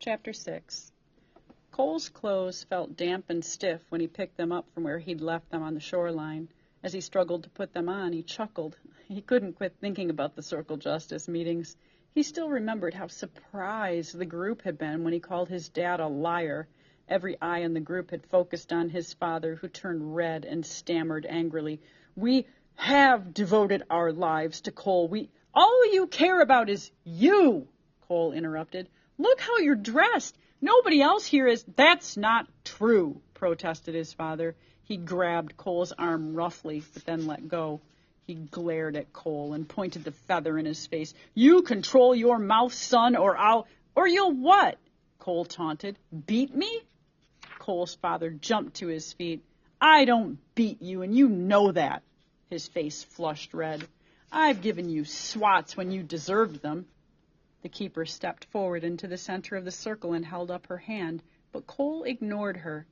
Chapter 6. Cole's clothes felt damp and stiff when he picked them up from where he'd left them on the shoreline. As he struggled to put them on, he chuckled. He couldn't quit thinking about the Circle Justice meetings. He still remembered how surprised the group had been when he called his dad a liar. Every eye in the group had focused on his father, who turned red and stammered angrily. "We have devoted our lives to Cole. All you care about is you," Cole interrupted. "Look how you're dressed. Nobody else here is—" "That's not true," protested his father. He grabbed Cole's arm roughly, but then let go. He glared at Cole and pointed the feather in his face. "You control your mouth, son, or you'll what?" Cole taunted. "Beat me?" Cole's father jumped to his feet. "I don't beat you, and you know that." His face flushed red. "I've given you swats when you deserved them." The keeper stepped forward into the center of the circle and held up her hand, but Cole ignored her.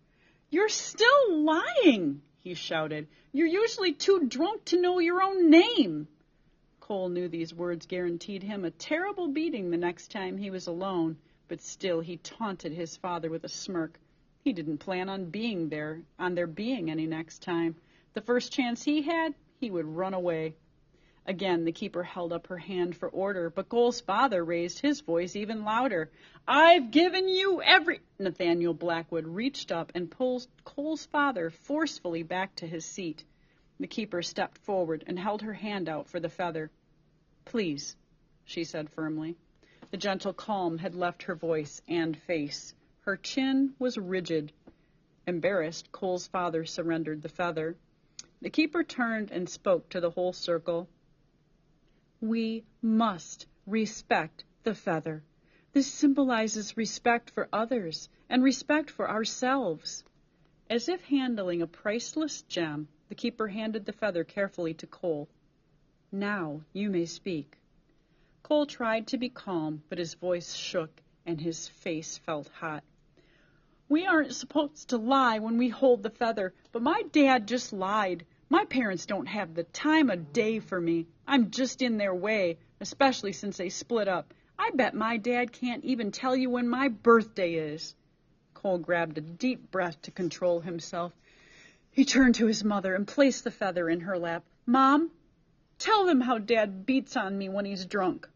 "You're still lying," he shouted. "You're usually too drunk to know your own name." Cole knew these words guaranteed him a terrible beating the next time he was alone, but still he taunted his father with a smirk. He didn't plan on there being any next time. The first chance he had, he would run away. Again, the keeper held up her hand for order, but Cole's father raised his voice even louder. "I've given you every—" Nathaniel Blackwood reached up and pulled Cole's father forcefully back to his seat. The keeper stepped forward and held her hand out for the feather. "Please," she said firmly. The gentle calm had left her voice and face. Her chin was rigid. Embarrassed, Cole's father surrendered the feather. The keeper turned and spoke to the whole circle. "We must respect the feather. This symbolizes respect for others and respect for ourselves." As if handling a priceless gem, the keeper handed the feather carefully to Cole. "Now you may speak." Cole tried to be calm, but his voice shook and his face felt hot. "We aren't supposed to lie when we hold the feather, but my dad just lied. My parents don't have the time of day for me. I'm just in their way, especially since they split up. I bet my dad can't even tell you when my birthday is." Cole grabbed a deep breath to control himself. He turned to his mother and placed the feather in her lap. "Mom, tell them how Dad beats on me when he's drunk."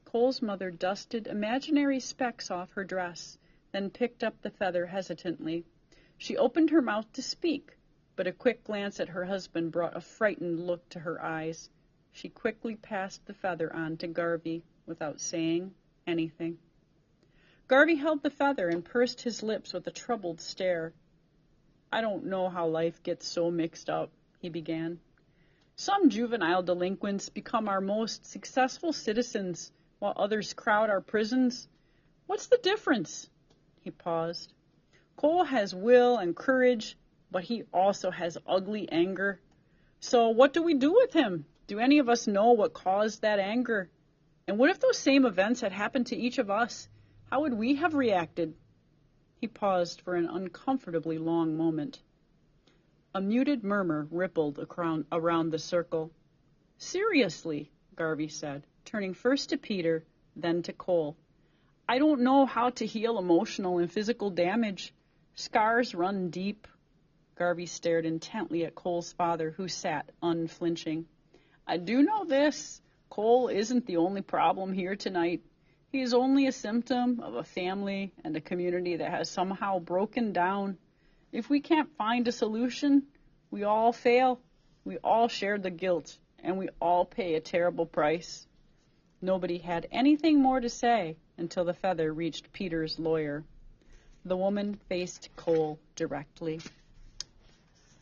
Cole's mother dusted imaginary specks off her dress, then picked up the feather hesitantly. She opened her mouth to speak, but a quick glance at her husband brought a frightened look to her eyes. She quickly passed the feather on to Garvey without saying anything. Garvey held the feather and pursed his lips with a troubled stare. "I don't know how life gets so mixed up," he began. "Some juvenile delinquents become our most successful citizens, while others crowd our prisons. What's the difference?" He paused. "Cole has will and courage, but he also has ugly anger. So what do we do with him? Do any of us know what caused that anger? And what if those same events had happened to each of us? How would we have reacted?" He paused for an uncomfortably long moment. A muted murmur rippled around the circle. "Seriously," Garvey said, turning first to Peter, then to Cole. "I don't know how to heal emotional and physical damage. Scars run deep." Garvey stared intently at Cole's father, who sat unflinching. "I do know this. Cole isn't the only problem here tonight. He is only a symptom of a family and a community that has somehow broken down. If we can't find a solution, we all fail. We all share the guilt, and we all pay a terrible price." Nobody had anything more to say until the feather reached Peter's lawyer. The woman faced Cole directly.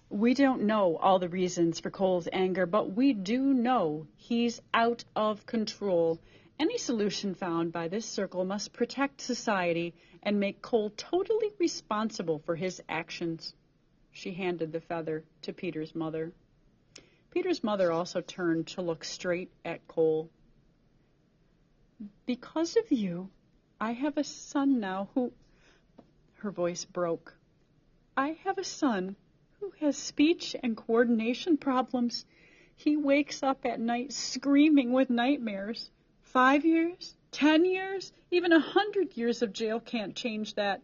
"We don't know all the reasons for Cole's anger, but we do know he's out of control. Any solution found by this circle must protect society and make Cole totally responsible for his actions." She handed the feather to Peter's mother. Peter's mother also turned to look straight at Cole. "Because of you, I have a son now who—" Her voice broke. "I have a son who has speech and coordination problems. He wakes up at night screaming with nightmares. 5 years, 10 years, even 100 years of jail can't change that.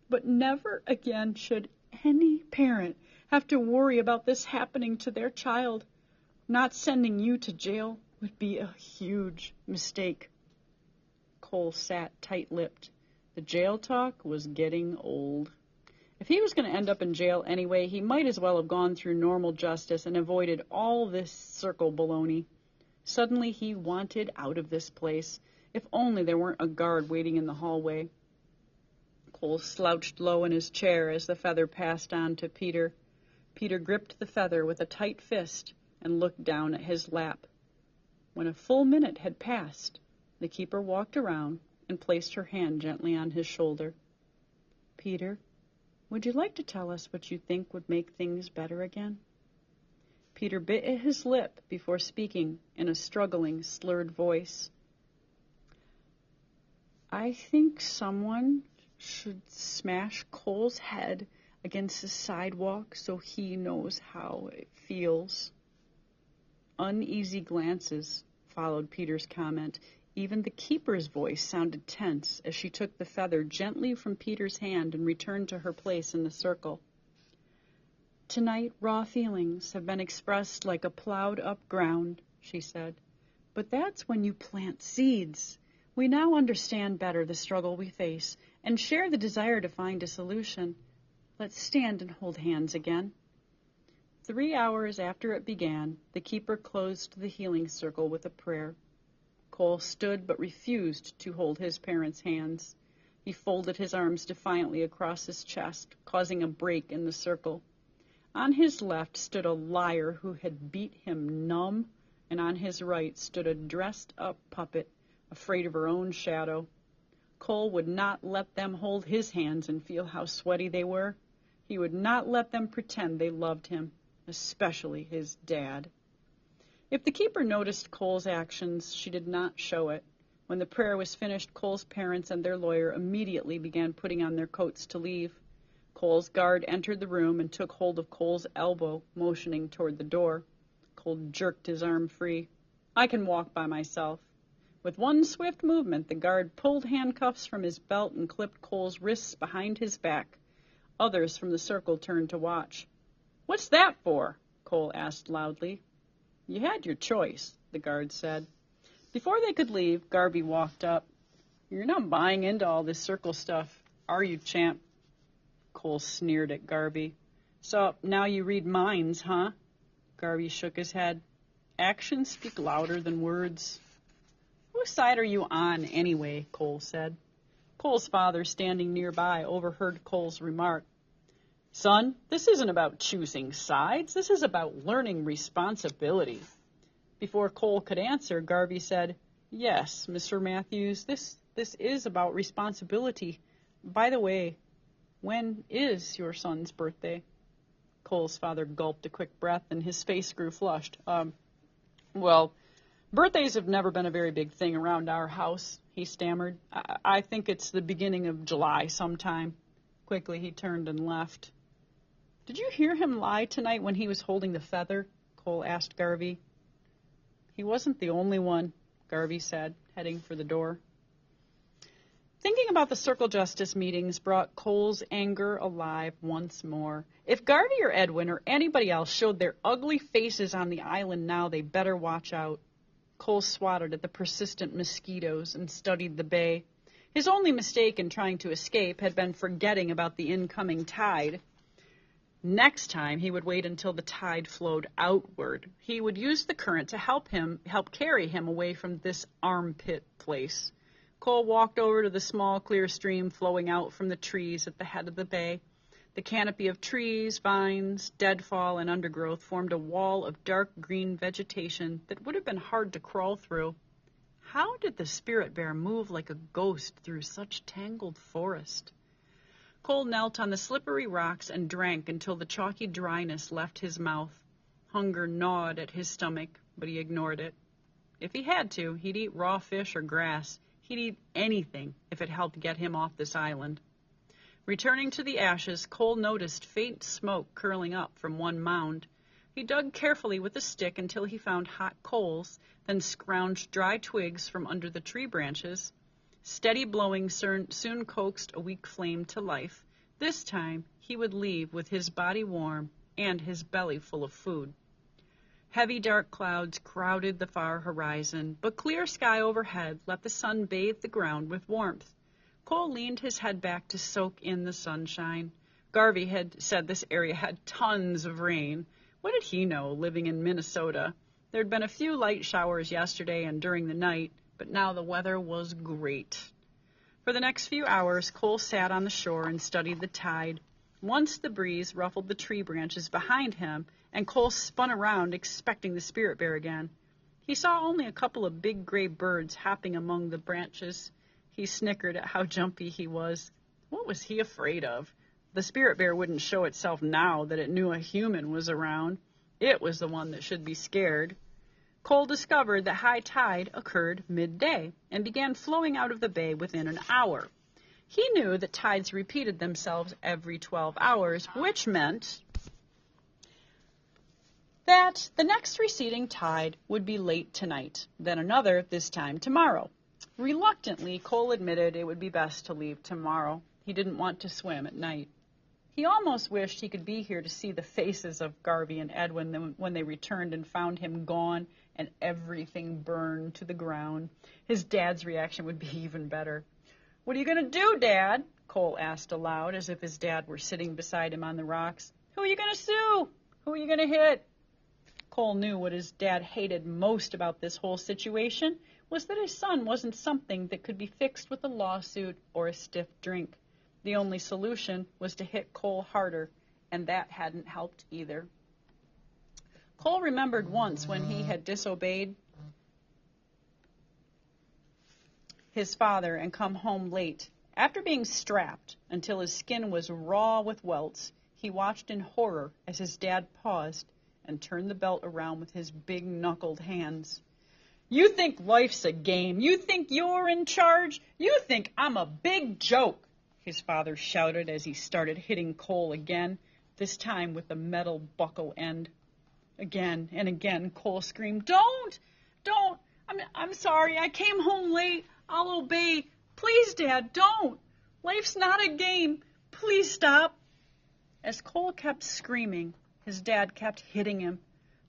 But never again should any parent have to worry about this happening to their child. Not sending you to jail would be a huge mistake. Cole sat tight-lipped. The jail talk was getting old. If he was going to end up in jail anyway, he might as well have gone through normal justice and avoided all this circle baloney. Suddenly he wanted out of this place. If only there weren't a guard waiting in the hallway. Cole slouched low in his chair as the feather passed on to Peter. Peter gripped the feather with a tight fist and looked down at his lap. When a full minute had passed, the keeper walked around and placed her hand gently on his shoulder. Peter, would you like to tell us what you think would make things better again? Peter bit at his lip before speaking in a struggling, slurred voice. I think someone should smash Cole's head against the sidewalk so he knows how it feels. Uneasy glances followed Peter's comment. Even the keeper's voice sounded tense as she took the feather gently from Peter's hand and returned to her place in the circle. Tonight, raw feelings have been expressed like a plowed-up ground, she said. But that's when you plant seeds. We now understand better the struggle we face and share the desire to find a solution. Let's stand and hold hands again. 3 hours after it began, the keeper closed the healing circle with a prayer. Cole stood but refused to hold his parents' hands. He folded his arms defiantly across his chest, causing a break in the circle. On his left stood a liar who had beat him numb, and on his right stood a dressed-up puppet, afraid of her own shadow. Cole would not let them hold his hands and feel how sweaty they were. He would not let them pretend they loved him, especially his dad. If the keeper noticed Cole's actions, she did not show it. When the prayer was finished, Cole's parents and their lawyer immediately began putting on their coats to leave. Cole's guard entered the room and took hold of Cole's elbow, motioning toward the door. Cole jerked his arm free. I can walk by myself. With one swift movement, the guard pulled handcuffs from his belt and clipped Cole's wrists behind his back. Others from the circle turned to watch. What's that for? Cole asked loudly. You had your choice, the guard said. Before they could leave, Garvey walked up. You're not buying into all this circle stuff, are you, champ? Cole sneered at Garvey. So now you read minds, huh? Garvey shook his head. Actions speak louder than words. Whose side are you on, anyway? Cole said. Cole's father, standing nearby, overheard Cole's remark. Son, this isn't about choosing sides. This is about learning responsibility. Before Cole could answer, Garvey said, Yes, Mr. Matthews, this is about responsibility. By the way, when is your son's birthday? Cole's father gulped a quick breath, and his face grew flushed. Well, birthdays have never been a very big thing around our house, he stammered. I think it's the beginning of July sometime. Quickly, he turned and left. Did you hear him lie tonight when he was holding the feather? Cole asked Garvey. He wasn't the only one, Garvey said, heading for the door. Thinking about the Circle Justice meetings brought Cole's anger alive once more. If Garvey or Edwin or anybody else showed their ugly faces on the island now, they better watch out. Cole swatted at the persistent mosquitoes and studied the bay. His only mistake in trying to escape had been forgetting about the incoming tide. Next time, he would wait until the tide flowed outward. He would use the current to help carry him away from this armpit place. Cole walked over to the small, clear stream flowing out from the trees at the head of the bay. The canopy of trees, vines, deadfall, and undergrowth formed a wall of dark green vegetation that would have been hard to crawl through. How did the spirit bear move like a ghost through such tangled forest? Cole knelt on the slippery rocks and drank until the chalky dryness left his mouth. Hunger gnawed at his stomach, but he ignored it. If he had to, he'd eat raw fish or grass. He'd eat anything if it helped get him off this island. Returning to the ashes, Cole noticed faint smoke curling up from one mound. He dug carefully with a stick until he found hot coals, then scrounged dry twigs from under the tree branches. Steady blowing soon coaxed a weak flame to life. This time he would leave with his body warm and his belly full of food. Heavy dark clouds crowded the far horizon, but clear sky overhead let the sun bathe the ground with warmth. Cole leaned his head back to soak in the sunshine. Garvey had said this area had tons of rain. What did he know, living in Minnesota? There had been a few light showers yesterday and during the night, but now the weather was great. For the next few hours, Cole sat on the shore and studied the tide. Once the breeze ruffled the tree branches behind him, and Cole spun around, expecting the spirit bear again. He saw only a couple of big gray birds hopping among the branches. He snickered at how jumpy he was. What was he afraid of? The spirit bear wouldn't show itself now that it knew a human was around. It was the one that should be scared. Cole discovered that high tide occurred midday and began flowing out of the bay within an hour. He knew that tides repeated themselves every 12 hours, which meant that the next receding tide would be late tonight, then another this time tomorrow. Reluctantly, Cole admitted it would be best to leave tomorrow. He didn't want to swim at night. He almost wished he could be here to see the faces of Garvey and Edwin when they returned and found him gone and everything burned to the ground. His dad's reaction would be even better. "What are you going to do, Dad?" Cole asked aloud, as if his dad were sitting beside him on the rocks. "Who are you going to sue? Who are you going to hit?" Cole knew what his dad hated most about this whole situation was that his son wasn't something that could be fixed with a lawsuit or a stiff drink. The only solution was to hit Cole harder, and that hadn't helped either. Cole remembered once when he had disobeyed his father and come home late. After being strapped until his skin was raw with welts, he watched in horror as his dad paused and turned the belt around with his big knuckled hands. "You think life's a game? You think you're in charge? You think I'm a big joke?" his father shouted as he started hitting Cole again, this time with the metal buckle end. Again and again, Cole screamed, Don't! I'm sorry. I came home late. I'll obey. Please, Dad, don't. Life's not a game. Please stop." As Cole kept screaming, his dad kept hitting him.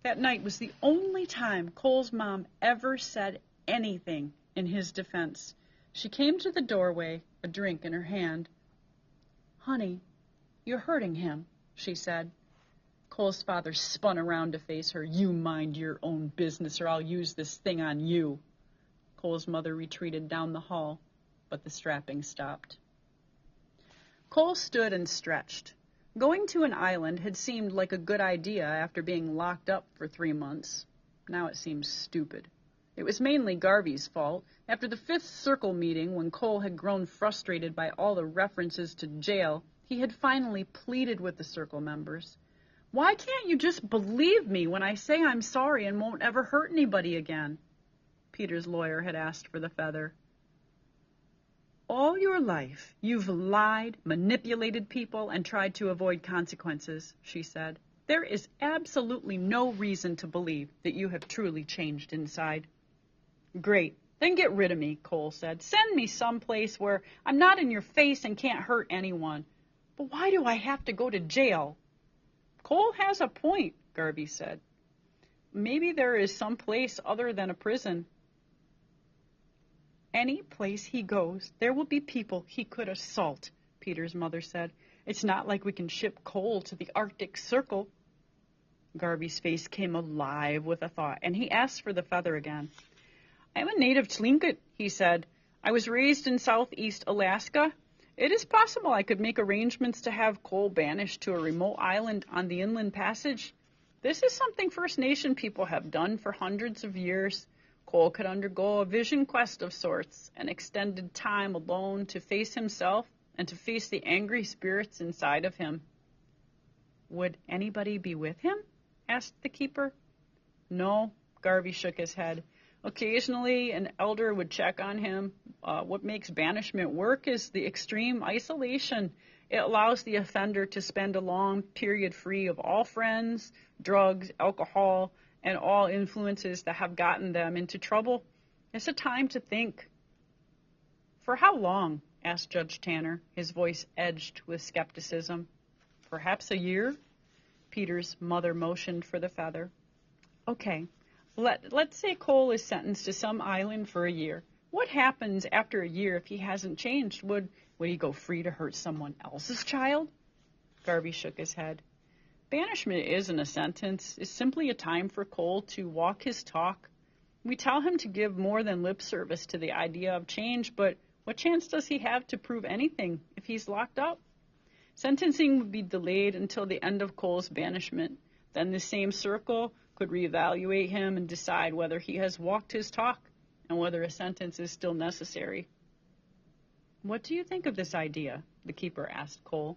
That night was the only time Cole's mom ever said anything in his defense. She came to the doorway, a drink in her hand. "Honey, you're hurting him," she said. Cole's father spun around to face her. "You mind your own business or I'll use this thing on you." Cole's mother retreated down the hall, but the strapping stopped. Cole stood and stretched. Going to an island had seemed like a good idea after being locked up for 3 months. Now it seems stupid. It was mainly Garvey's fault. After the 5th Circle meeting, when Cole had grown frustrated by all the references to jail, he had finally pleaded with the Circle members. "Why can't you just believe me when I say I'm sorry and won't ever hurt anybody again?" Peter's lawyer had asked for the feather. "All your life, you've lied, manipulated people, and tried to avoid consequences," she said. "There is absolutely no reason to believe that you have truly changed inside." "Great. Then get rid of me," Cole said. "Send me someplace where I'm not in your face and can't hurt anyone. But why do I have to go to jail?" "Cole has a point," Garvey said. "Maybe there is some place other than a prison." "Any place he goes, there will be people he could assault," Peter's mother said. "It's not like we can ship Cole to the Arctic Circle." Garvey's face came alive with a thought, and he asked for the feather again. "I'm a native Tlingit," he said. "I was raised in southeast Alaska. It is possible I could make arrangements to have Cole banished to a remote island on the Inland Passage. This is something First Nation people have done for hundreds of years. Cole could undergo a vision quest of sorts, an extended time alone to face himself and to face the angry spirits inside of him." "Would anybody be with him?" asked the keeper. "No," Garvey shook his head. Occasionally, an elder would check on him. What makes banishment work is the extreme isolation. It allows the offender to spend a long period free of all friends, drugs, alcohol, and all influences that have gotten them into trouble. It's a time to think. For how long? Asked Judge Tanner, his voice edged with skepticism. Perhaps a year? Peter's mother motioned for the feather. Okay, let's say Cole is sentenced to some island for a year. What happens after a year if he hasn't changed? Would he go free to hurt someone else's child? Garvey shook his head. Banishment isn't a sentence. It's simply a time for Cole to walk his talk. We tell him to give more than lip service to the idea of change, but what chance does he have to prove anything if he's locked up? Sentencing would be delayed until the end of Cole's banishment. Then the same circle could reevaluate him and decide whether he has walked his talk and whether a sentence is still necessary. What do you think of this idea? The keeper asked Cole.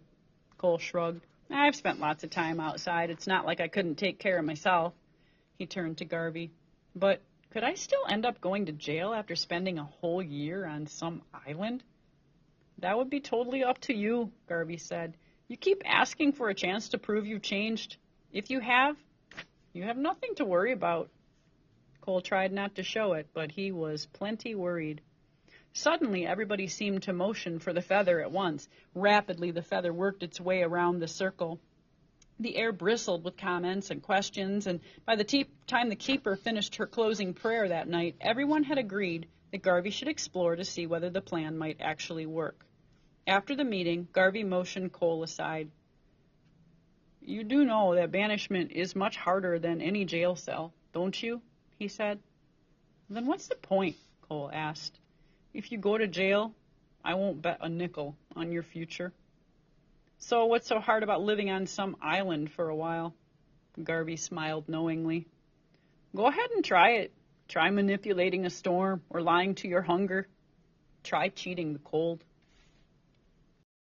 Cole shrugged. I've spent lots of time outside. It's not like I couldn't take care of myself. He turned to Garvey. But could I still end up going to jail after spending a whole year on some island? That would be totally up to you, Garvey said. You keep asking for a chance to prove you've changed. If you have nothing to worry about. Cole tried not to show it, but he was plenty worried. Suddenly, everybody seemed to motion for the feather at once. Rapidly, the feather worked its way around the circle. The air bristled with comments and questions, and by the time the keeper finished her closing prayer that night, everyone had agreed that Garvey should explore to see whether the plan might actually work. After the meeting, Garvey motioned Cole aside. You do know that banishment is much harder than any jail cell, don't you? He said. Then what's the point? Cole asked. If you go to jail, I won't bet a nickel on your future. So what's so hard about living on some island for a while? Garvey smiled knowingly. Go ahead and try it. Try manipulating a storm or lying to your hunger. Try cheating the cold.